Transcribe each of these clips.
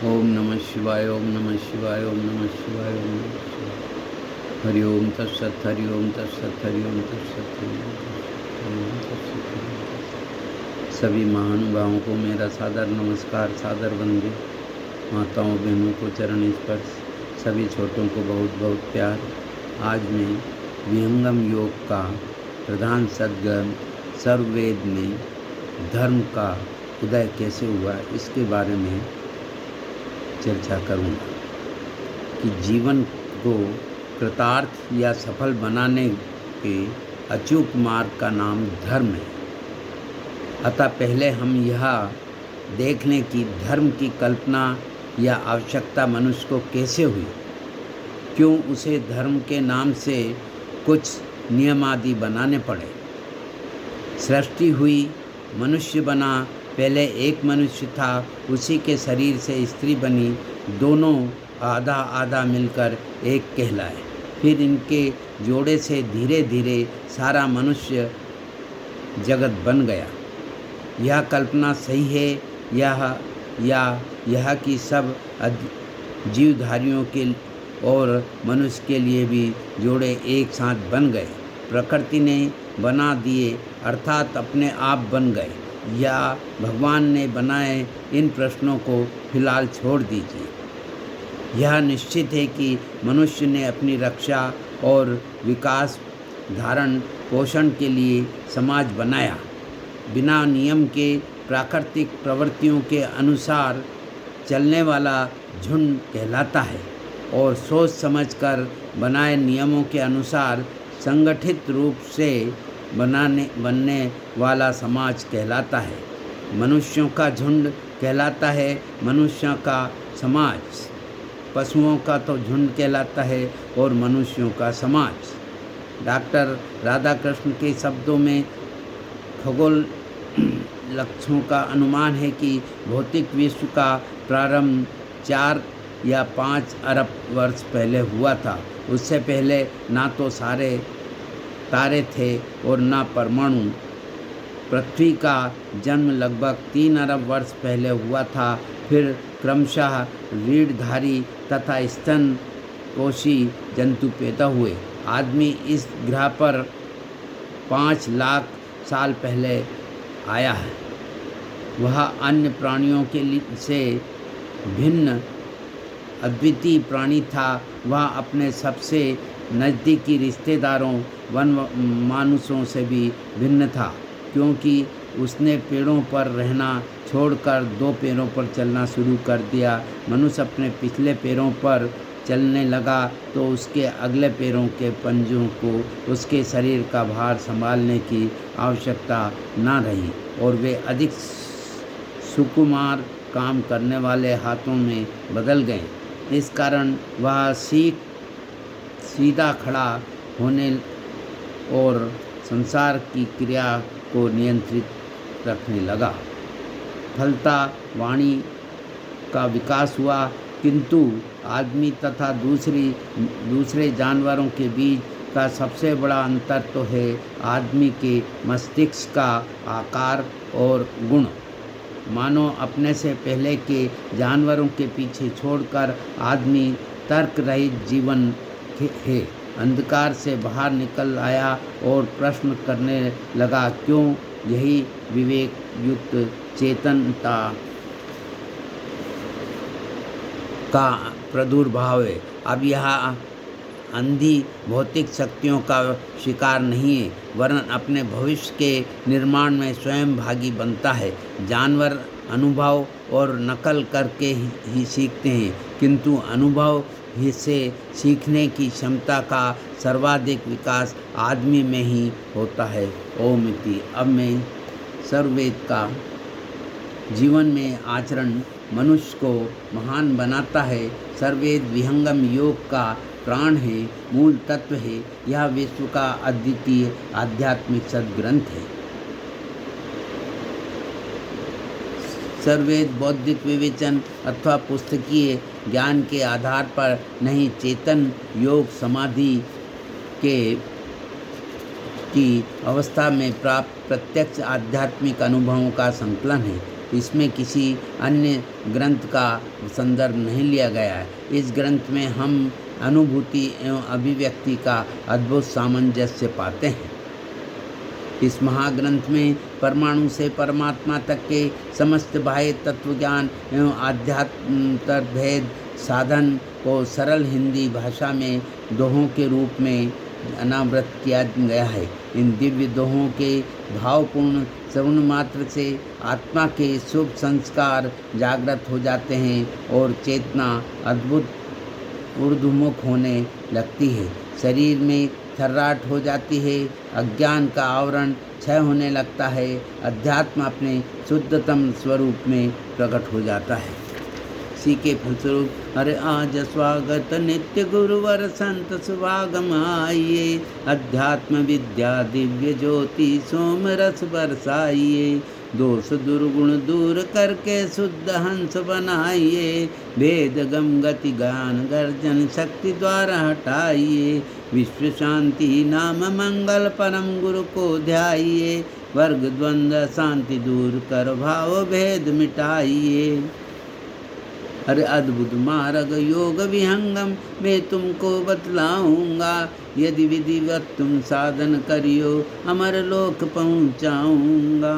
ओम नमः शिवाय, ओम नमः शिवाय, ओम नमः शिवाय, ओम नमः शिवाय। हरि ओम तत्सत, हरि ओम तत्सत, हरि ओम तत्सत, हरि ओम तत्सत, हरि ओम तत्सत। सभी महानुभावों को मेरा सादर नमस्कार, सादर वंदे। माताओं बहनों को चरण स्पर्श, सभी छोटों को बहुत बहुत प्यार। आज मैं विहंगम योग का प्रधान सद्ग्रंथ सर्ववेद में धर्म का उदय कैसे हुआ इसके बारे में चर्चा करूँगा कि जीवन को कृतार्थ या सफल बनाने के अचूक मार्ग का नाम धर्म है। अतः पहले हम यह देख लें कि धर्म की कल्पना या आवश्यकता मनुष्य को कैसे हुई, क्यों उसे धर्म के नाम से कुछ नियम आदि बनाने पड़े। सृष्टि हुई, मनुष्य बना, पहले एक मनुष्य था, उसी के शरीर से स्त्री बनी, दोनों आधा आधा मिलकर एक कहलाए। फिर इनके जोड़े से धीरे धीरे सारा मनुष्य जगत बन गया। यह कल्पना सही है यह कि सब जीवधारियों के और मनुष्य के लिए भी जोड़े एक साथ बन गए, प्रकृति ने बना दिए अर्थात अपने आप बन गए, या भगवान ने बनाए, इन प्रश्नों को फिलहाल छोड़ दीजिए। यह निश्चित है कि मनुष्य ने अपनी रक्षा और विकास धारण पोषण के लिए समाज बनाया। बिना नियम के प्राकृतिक प्रवृत्तियों के अनुसार चलने वाला झुंड कहलाता है, और सोच समझकर बनाए नियमों के अनुसार संगठित रूप से बनने वाला समाज कहलाता है। मनुष्यों का झुंड कहलाता है मनुष्यों का समाज, पशुओं का तो झुंड कहलाता है और मनुष्यों का समाज। डॉक्टर राधाकृष्ण के शब्दों में खगोल लक्ष्यों का अनुमान है कि भौतिक विश्व का प्रारंभ 4 या 5 अरब वर्ष पहले हुआ था। उससे पहले ना तो सारे तारे थे और ना परमाणु। पृथ्वी का जन्म लगभग 3 अरब वर्ष पहले हुआ था। फिर क्रमशः रीढ़धारी तथा स्तनपोषी जंतु पैदा हुए। आदमी इस ग्रह पर 5 लाख साल पहले आया है। वह अन्य प्राणियों के से भिन्न अद्वितीय प्राणी था। वह अपने सबसे नज़दीकी रिश्तेदारों वन मानुषों से भी भिन्न था, क्योंकि उसने पेड़ों पर रहना छोड़कर 2 पैरों पर चलना शुरू कर दिया। मनुष्य अपने पिछले पैरों पर चलने लगा तो उसके अगले पैरों के पंजों को उसके शरीर का भार संभालने की आवश्यकता न रही, और वे अधिक सुकुमार काम करने वाले हाथों में बदल गए। इस कारण वह सीधा खड़ा होने और संसार की क्रिया को नियंत्रित रखने लगा। फलता वाणी का विकास हुआ, किंतु आदमी तथा दूसरे जानवरों के बीच का सबसे बड़ा अंतर तो है आदमी के मस्तिष्क का आकार और गुण। मानो अपने से पहले के जानवरों के पीछे छोड़कर आदमी तर्क रहित जीवन है। अंधकार से बाहर निकल आया और प्रश्न करने लगा, क्यों? यही विवेक युक्त चेतनता का प्रादुर्भाव है। अब यह अंधी भौतिक शक्तियों का शिकार नहीं है, वरन अपने भविष्य के निर्माण में स्वयं भागी बनता है। जानवर अनुभव और नकल करके ही सीखते हैं, किंतु अनुभव से सीखने की क्षमता का सर्वाधिक विकास आदमी में ही होता है। ओम इति। अब मैं सर्ववेद का जीवन में आचरण मनुष्य को महान बनाता है। सर्ववेद विहंगम योग का प्राण है, मूल तत्व है। यह विश्व का अद्वितीय आध्यात्मिक सद्ग्रंथ है। सर्ववेद बौद्धिक विवेचन अथवा पुस्तकीय ज्ञान के आधार पर नहीं, चेतन योग समाधि की अवस्था में प्राप्त प्रत्यक्ष आध्यात्मिक अनुभवों का संकलन है। इसमें किसी अन्य ग्रंथ का संदर्भ नहीं लिया गया है। इस ग्रंथ में हम अनुभूति एवं अभिव्यक्ति का अद्भुत सामंजस्य पाते हैं। इस महाग्रंथ में परमाणु से परमात्मा तक के समस्त बाह्य तत्व ज्ञान एवं आध्यात्म भेद साधन को सरल हिंदी भाषा में दोहों के रूप में अनावृत किया गया है। इन दिव्य दोहों के भावपूर्ण श्रवण मात्र से आत्मा के शुभ संस्कार जागृत हो जाते हैं और चेतना अद्भुत ऊर्ध्वमुख होने लगती है। शरीर में थर्राट हो जाती है, अज्ञान का आवरण क्षय होने लगता है, अध्यात्म अपने शुद्धतम स्वरूप में प्रकट हो जाता है। इसी के फलस्वरूप अरे आज स्वागत नित्य गुरुवर संत सुभागम आइए, अध्यात्म विद्या दिव्य ज्योति सोम रस बरसाइए, दोष दुर्गुण दूर करके शुद्ध हंस बनाइए, वेद गम गति ज्ञान गर्जन शक्ति द्वारा हटाइए, विश्व शांति नाम मंगल परम गुरु को ध्याइए, वर्ग द्वंद्व शांति दूर कर भाव भेद मिटाइए। अरे अद्भुत मार्ग योग विहंगम मैं तुमको बतलाऊंगा, यदि विधिवत तुम साधन करियो अमर लोक पहुंचाऊंगा।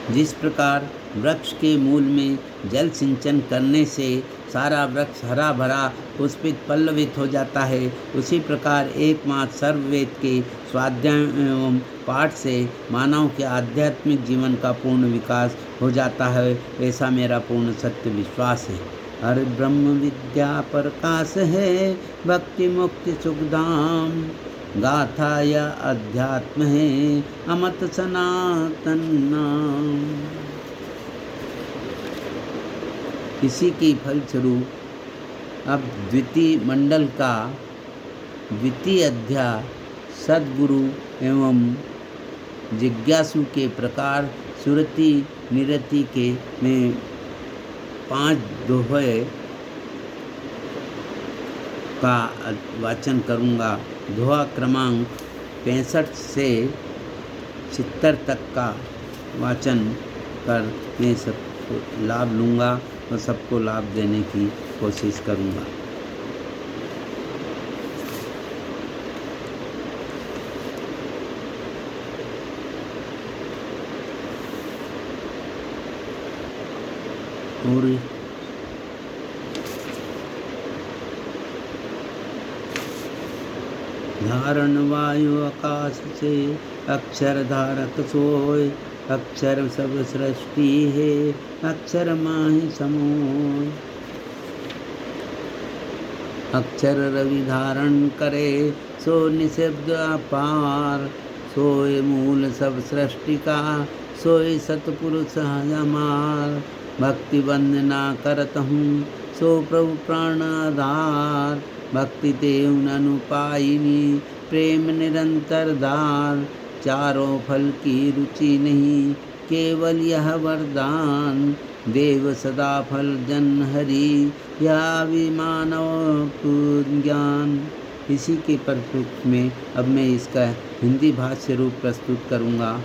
जिस प्रकार वृक्ष के मूल में जल सिंचन करने से सारा वृक्ष हरा भरा पुष्पित पल्लवित हो जाता है, उसी प्रकार एकमात्र सर्ववेद के स्वाध्याय एवं पाठ से मानव के आध्यात्मिक जीवन का पूर्ण विकास हो जाता है, ऐसा मेरा पूर्ण सत्य विश्वास है। हर ब्रह्म विद्या प्रकाश है, भक्ति मुक्ति सुखधाम, गाथा या अध्यात्म है अमत सनातन नाम। इसी की फलस्वरूप अब द्वितीय मंडल का द्वितीय अध्याय सद्गुरु एवं जिज्ञासु के प्रकार सुरति निरति के में 5 दोहे का वाचन करूँगा। दोहा क्रमांक 65 से 70 तक का वाचन कर मैं सबको लाभ लूँगा और सबको लाभ देने की कोशिश करूँगा। और धारण वायु आकाश से अक्षर धारक सोय, अक्षर सब सृष्टि है अक्षर माहि समोय। अक्षर रवि धारण करे सो निशब्द अपार, सोय मूल सब सृष्टि का सोय सतपुरुष हमार। भक्ति वंदना करत हूँ सो प्रभु प्राण आधार, भक्ति देव अनुपायिनी प्रेम निरंतर दार। चारों फल की रुचि नहीं केवल यह वरदान, देव सदा फल जन हरि या विमानव ज्ञान। इसी के परिप्रेक्ष्य में अब मैं इसका हिंदी भाष्य रूप प्रस्तुत करूँगा।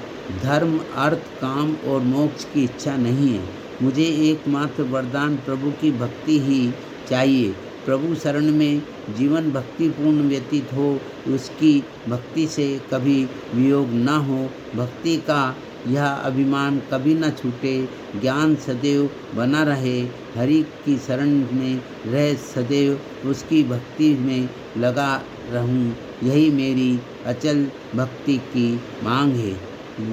धर्म अर्थ काम और मोक्ष की इच्छा नहीं है, मुझे एकमात्र वरदान प्रभु की भक्ति ही चाहिए। प्रभु शरण में जीवन भक्तिपूर्ण व्यतीत हो, उसकी भक्ति से कभी वियोग न हो, भक्ति का यह अभिमान कभी न छूटे, ज्ञान सदैव बना रहे, हरि की शरण में रह सदैव उसकी भक्ति में लगा रहूं, यही मेरी अचल भक्ति की मांग है।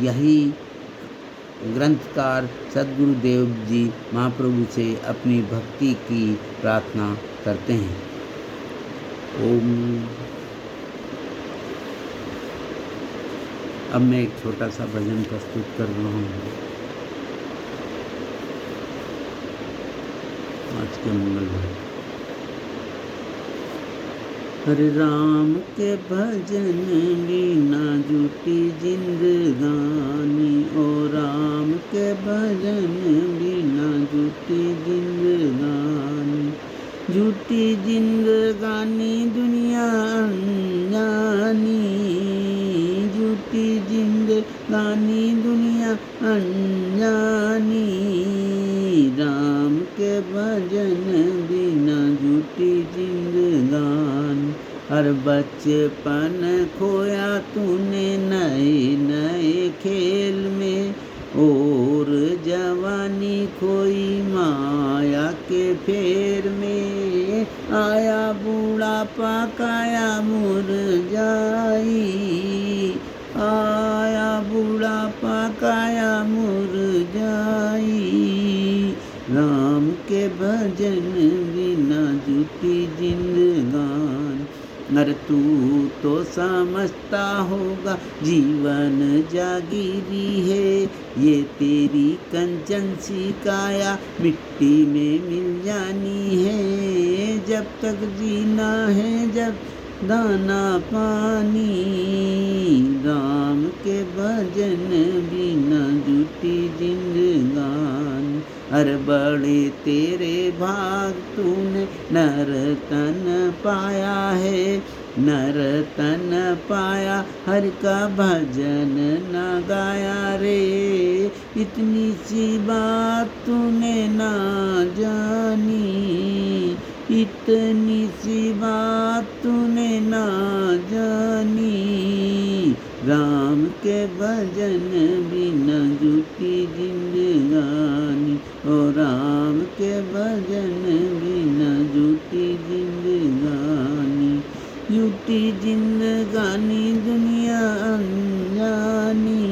यही ग्रंथकार सद्गुरुदेव जी महाप्रभु से अपनी भक्ति की प्रार्थना करते हैं। ओम। अब मैं एक छोटा सा भजन प्रस्तुत कर रहा हूँ आज के मंगलवार। हरे राम के भजन बिना जुटी जिंदगानी, ओ राम के भजन बिना जुटी जिंदगानी। झूठी जिंदगानी दुनिया अनजानी, झूठी जिंदगानी दुनिया अनजानी। राम के भजन बिना झूठी जिंदगानी। हर बचपन खोया तूने नए नए खेल में, और जवानी खोई माया के फेर में। आया बूढ़ापा काया मुरझाई, आया बूढ़ापा काया मुरझाई। राम के भजन बिना झूठी जिंदगानी। अरे तू तो समझता होगा जीवन जागीरी है, ये तेरी कंचन सी काया मिट्टी में मिल जानी है। जब तक जीना है जब दाना पानी, राम के भजन बिना झूठी जिंदगानी। हर बड़े तेरे भाग तूने नर तन पाया है, नर तन पाया हर का भजन न गाया रे। इतनी सी बात तूने ना जानी, इतनी सी बात तूने ना जानी। राम के भजन बिना झूठी जिंदगानी, ओ राम के भजन बिना झूठी जिंदगानी। झूठी जिंदगानी दुनिया अनजानी,